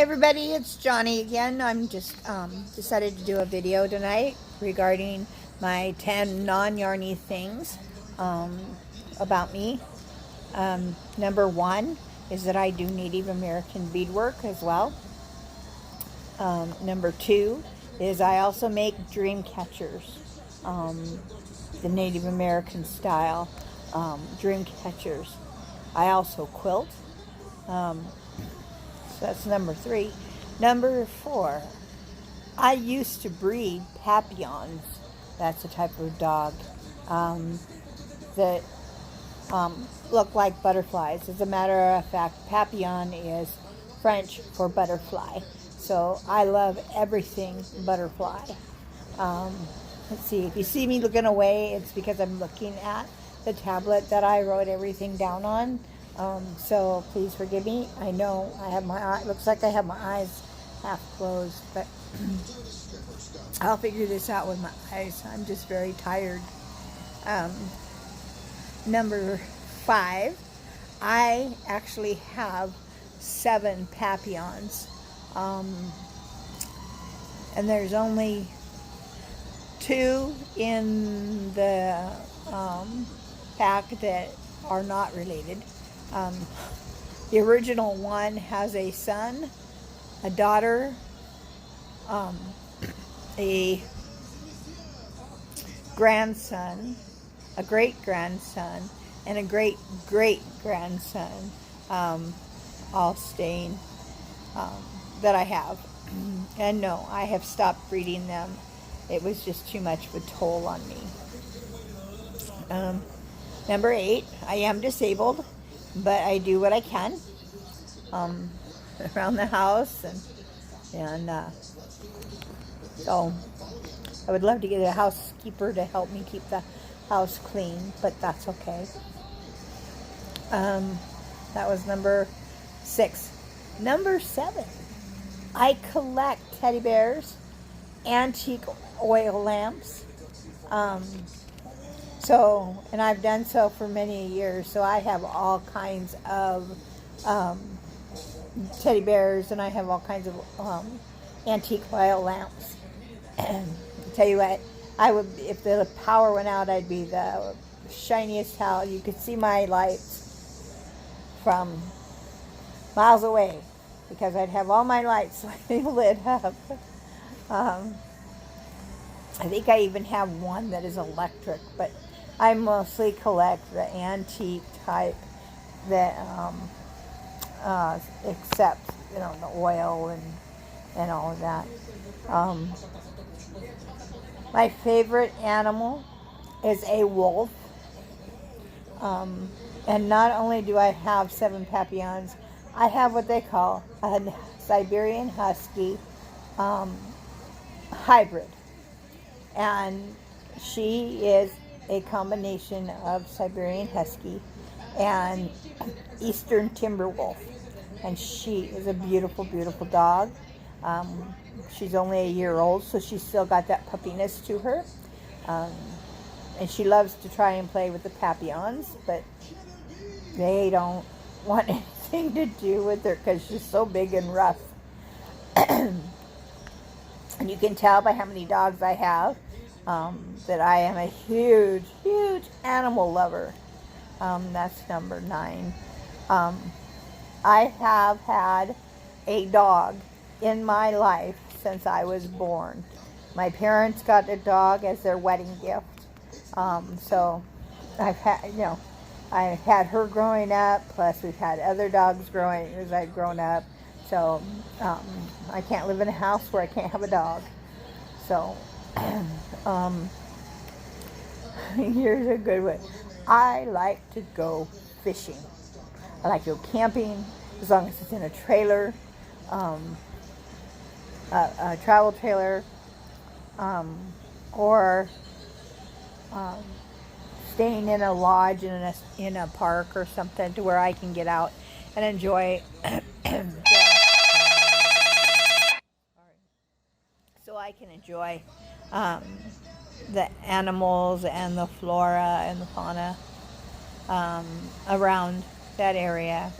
everybody, it's Johnny again. I'm just decided to do a video tonight regarding my 10 non-yarny things about me. Number one is that I do Native American beadwork as well. Number two is I also make dream catchers, the Native American style dream catchers. I also quilt. So that's number three. Number four, I used to breed Papillons. That's a type of dog that look like butterflies. As a matter of fact, Papillon is French for butterfly. So I love everything butterfly. Let's see, if you see me looking away, it's because I'm looking at the tablet that I wrote everything down on. So please forgive me. I know I have my eye, looks like I have my eyes half closed, but I'll figure this out with my eyes. I'm just very tired. Number five, I actually have 7 Papillons. And there's only 2 in the pack that are not related. The original one has a son, a daughter, a grandson, a great-grandson, and a great-great-grandson, all staying, that I have. And no, I have stopped breeding them. It was just too much of a toll on me. Number 8, I am disabled, but I do what I can around the house, and so I would love to get a housekeeper to help me keep the house clean, but that's okay. That was number 6. Number 7, I collect teddy bears, antique oil lamps. And I've done so for many years, so I have all kinds of teddy bears, and I have all kinds of antique oil lamps. I'll tell you what, I would, if the power went out, I'd be the shiniest hell. You could see my lights from miles away, because I'd have all my lights lit up. I think I even have one that is electric, but I mostly collect the antique type that except, the oil and all of that. My favorite animal is a wolf. And not only do I have 7 Papillons, I have what they call a Siberian Husky hybrid. And she is a combination of Siberian Husky and Eastern Timber Wolf. And she is a beautiful, beautiful dog. She's only a year old, so she's still got that puppiness to her. And she loves to try and play with the Papillons, but they don't want anything to do with her because she's so big and rough. And you can tell by how many dogs I have that I am a huge, huge animal lover. That's number 9. I have had a dog in my life since I was born. My parents got a dog as their wedding gift. So I've had her growing up, plus we've had other dogs growing as I've grown up. So I can't live in a house where I can't have a dog. So here's a good one. I like to go fishing. I like to go camping, as long as it's in a trailer, a travel trailer, or staying in a lodge in a park or something, to where I can get out and enjoy so I can enjoy the animals and the flora and the fauna around that area.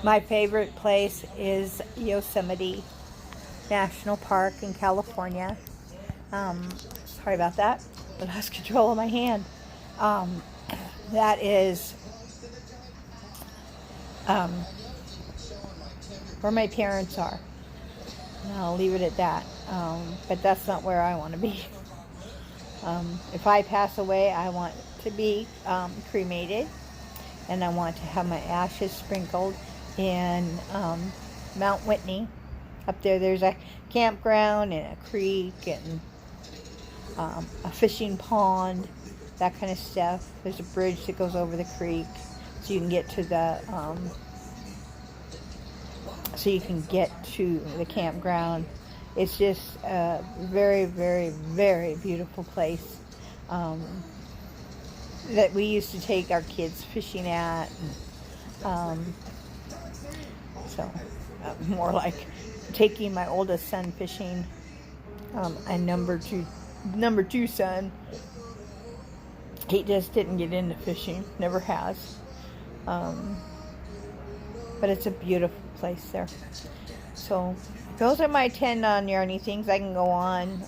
My favorite place is Yosemite National Park in California. Sorry about that. I lost control of my hand. That is where my parents are. And I'll leave it at that. But that's not where I want to be. If I pass away, I want to be cremated. And I want to have my ashes sprinkled in Mount Whitney. Up there, there's a campground and a creek and a fishing pond, that kind of stuff. There's a bridge that goes over the creek, so you can get to the campground. It's just a very, very, very beautiful place that we used to take our kids fishing at. More like taking my oldest son fishing, and number two son, he just didn't get into fishing, never has. But it's a beautiful place there. So those are my 10 non-yarny things. I can go on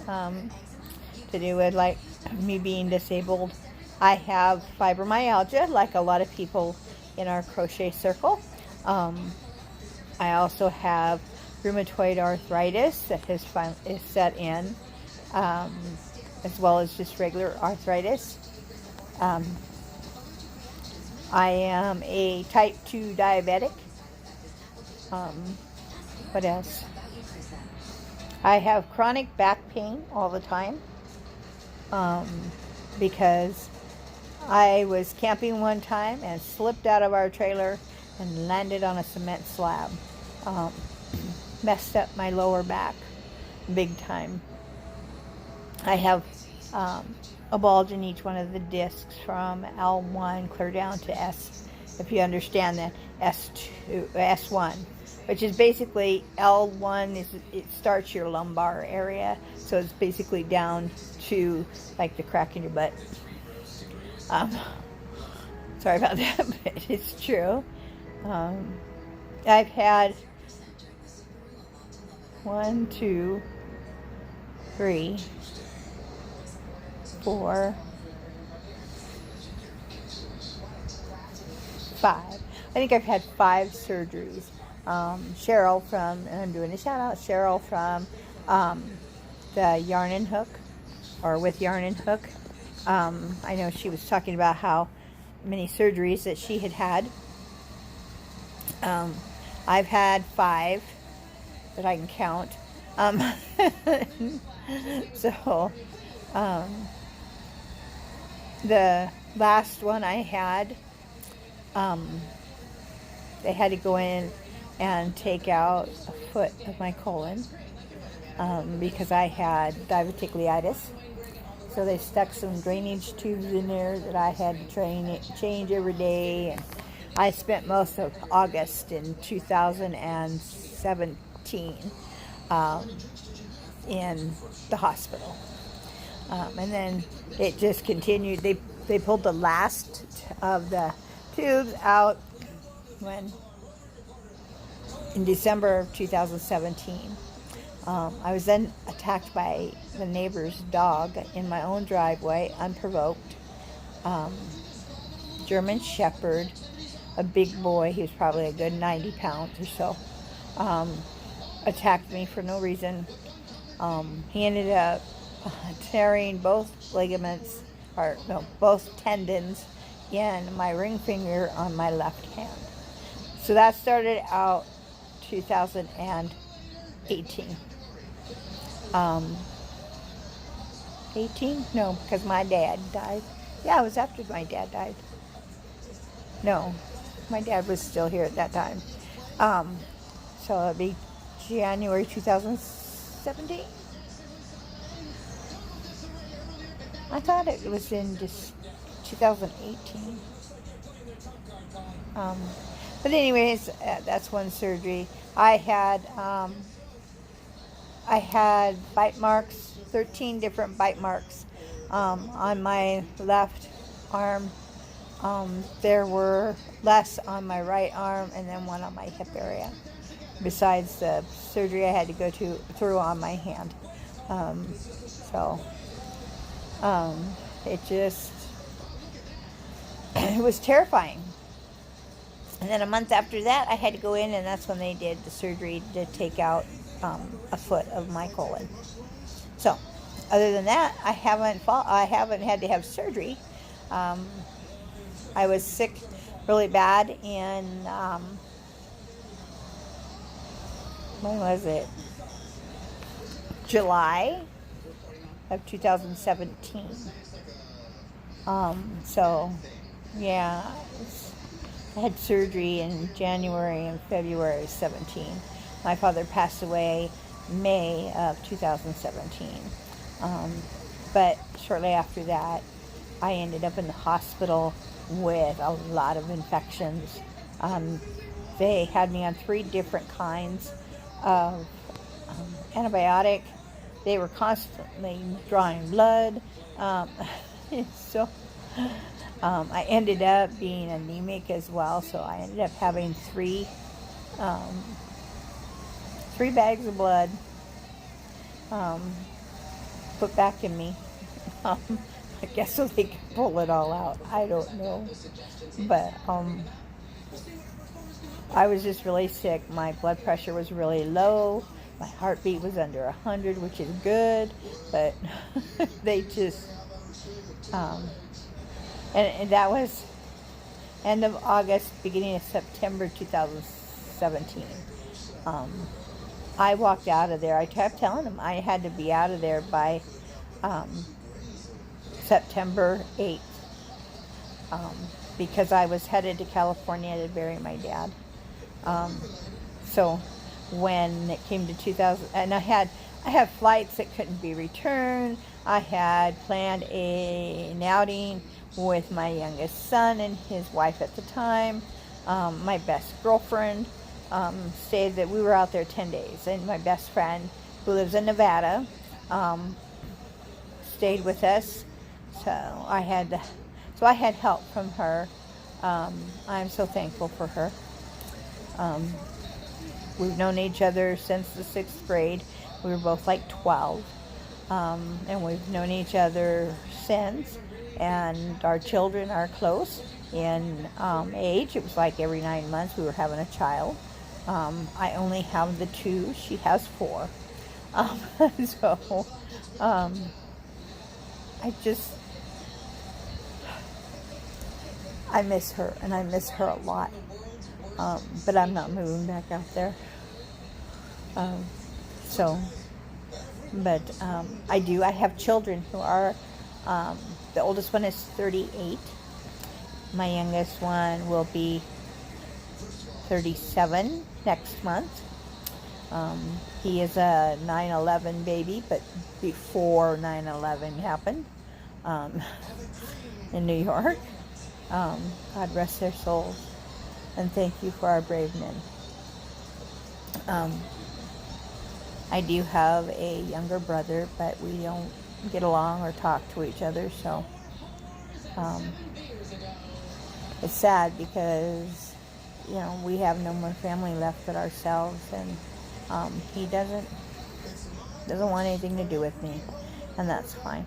to do with, like, me being disabled. I have fibromyalgia, like a lot of people in our crochet circle. I also have rheumatoid arthritis that is set in, as well as just regular arthritis. I am a type 2 diabetic. What else? I have chronic back pain all the time, because I was camping one time and slipped out of our trailer and landed on a cement slab. Messed up my lower back big time. I have a bulge in each one of the discs from L1 clear down to S, if you understand that, S1, which is basically L1 it starts your lumbar area, so it's basically down to like the crack in your butt. Sorry about that, but it's true. I've had 1, 2, 3, 4, 5. I think I've had 5 surgeries. Cheryl from, and I'm doing a shout out, Cheryl from the Yarn and Hook, or with Yarn and Hook. I know she was talking about how many surgeries that she had had. I've had 5 that I can count. So, the last one I had, they had to go in and take out a foot of my colon, because I had diverticulitis. So they stuck some drainage tubes in there that I had to change every day. And I spent most of August in 2017 in the hospital. And then it just continued. They pulled the last of the tubes out in December of 2017. I was then attacked by the neighbor's dog in my own driveway, unprovoked. German Shepherd, a big boy, he was probably a good 90 pounds or so, attacked me for no reason. He ended up tearing both both tendons in my ring finger on my left hand. So that started out 2018. 18? No, because my dad died. Yeah, it was after my dad died. No, my dad was still here at that time. So it'd be January 2017. I thought it was in just 2018. But anyways, that's one surgery. I had bite marks, 13 different bite marks on my left arm, There were less on my right arm and then one on my hip area, besides the surgery I had to go through on my hand. So it just, it was terrifying. And then a month after that, I had to go in, and that's when they did the surgery to take out a foot of my colon. So, other than that, I haven't had to have surgery. I was sick really bad in when was it? July of 2017. So, yeah, I had surgery in January and February 17. My father passed away May of 2017. But shortly after that, I ended up in the hospital with a lot of infections. They had me on 3 different kinds of antibiotic. They were constantly drawing blood. So I ended up being anemic as well. So I ended up having 3 bags of blood put back in me. I guess so they could pull it all out. I don't know. But I was just really sick. My blood pressure was really low. My heartbeat was under 100, which is good. But they just... and that was end of August, beginning of September 2017. I walked out of there. I kept telling them I had to be out of there by September 8th, because I was headed to California to bury my dad. So when it came to 2000, and I had flights that couldn't be returned. I had planned an outing with my youngest son and his wife at the time. My best girlfriend stayed that we were out there 10 days, and my best friend who lives in Nevada stayed with us. So I had help from her. I'm so thankful for her. We've known each other since the 6th grade. We were both like 12. And we've known each other since. And our children are close in age. It was like every 9 months we were having a child. I only have the 2. She has 4. So I miss her, and I miss her a lot. But I'm not moving back out there. I have children who are, the oldest one is 38. My youngest one will be 37 next month. He is a 9/11 baby, but before 9/11 happened, in New York. God rest their souls, and thank you for our brave men. I do have a younger brother, but we don't get along or talk to each other, so it's sad because, we have no more family left but ourselves, and he doesn't want anything to do with me, and that's fine.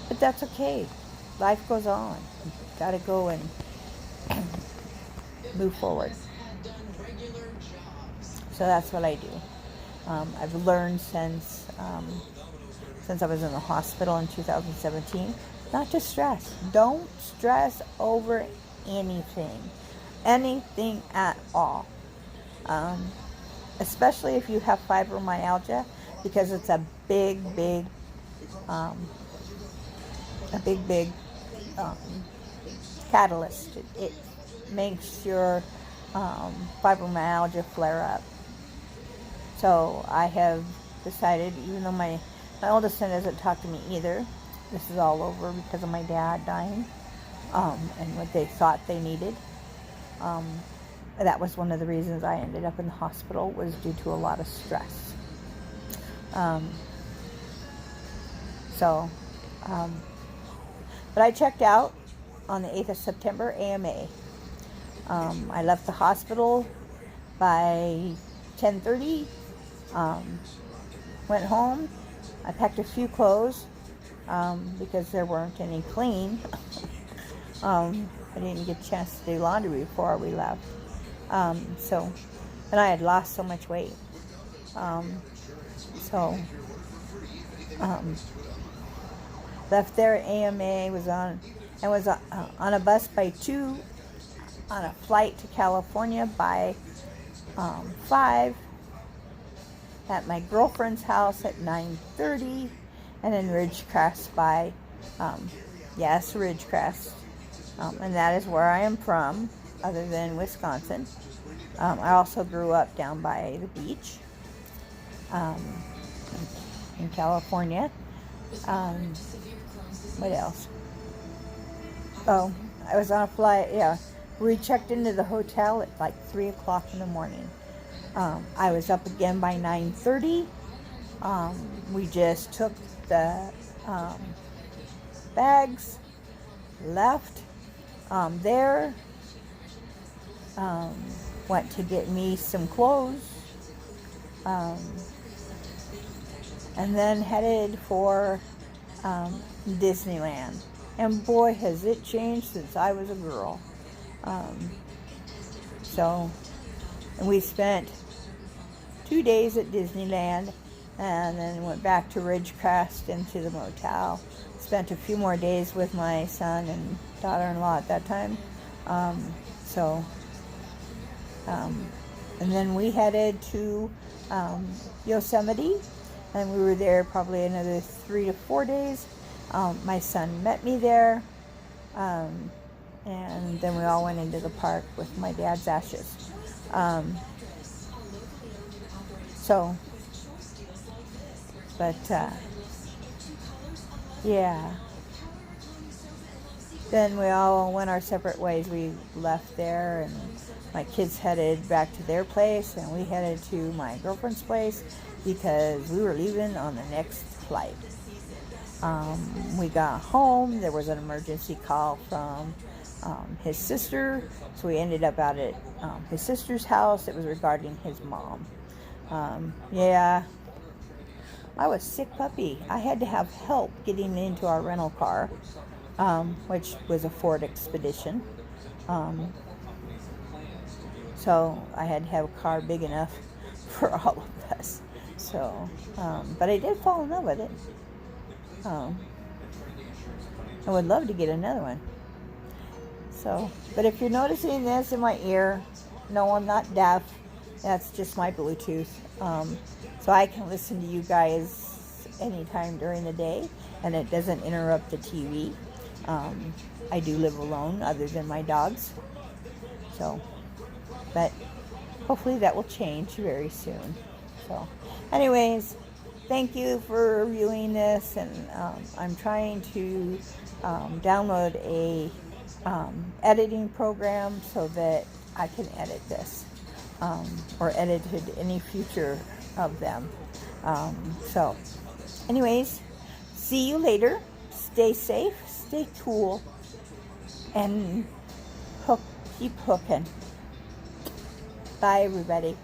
But that's okay. Life goes on. Gotta go and move forward. So that's what I do. I've learned since I was in the hospital in 2017, not to stress. Don't stress over anything at all. Especially if you have fibromyalgia, because it's a big catalyst. It makes your fibromyalgia flare up. So I have decided, even though my oldest son doesn't talk to me either, this is all over because of my dad dying, and what they thought they needed. That was one of the reasons I ended up in the hospital, was due to a lot of stress. But I checked out on the 8th of September, AMA. I left the hospital by 10:30. Went home. I packed a few clothes because there weren't any clean. I didn't get a chance to do laundry before we left. And I had lost so much weight. Left there at AMA, was on a bus by 2, on a flight to California by 5, at my girlfriend's house at 9:30, and then Ridgecrest by, Ridgecrest, and that is where I am from, other than Wisconsin. I also grew up down by the beach in California. What else? Oh, I was on a flight, we checked into the hotel at like 3 o'clock in the morning. I was up again by 9:30. We just took the bags, left there, went to get me some clothes, and then headed for Disneyland. And boy, has it changed since I was a girl. And we spent 2 days at Disneyland, and then went back to Ridgecrest into the motel. Spent a few more days with my son and daughter-in-law at that time. And then we headed to Yosemite, and we were there probably another 3 to 4 days. My son met me there, and then we all went into the park with my dad's ashes. Then we all went our separate ways. We left there, and my kids headed back to their place, and we headed to my girlfriend's place because we were leaving on the next flight. We got home. There was an emergency call from his sister, so we ended up out at his sister's house. It was regarding his mom. I was sick puppy. I had to have help getting into our rental car, which was a Ford Expedition. So I had to have a car big enough for all of us. But I did fall in love with it. I would love to get another one. But if you're noticing this in my ear, no, I'm not deaf. That's just my Bluetooth. So I can listen to you guys anytime during the day, and it doesn't interrupt the TV. I do live alone, other than my dogs. But hopefully that will change very soon. Anyways, thank you for viewing this, and I'm trying to download a editing program so that I can edit this, or edited any future of them. Anyways, see you later. Stay safe, stay cool, and keep hooking. Bye, everybody.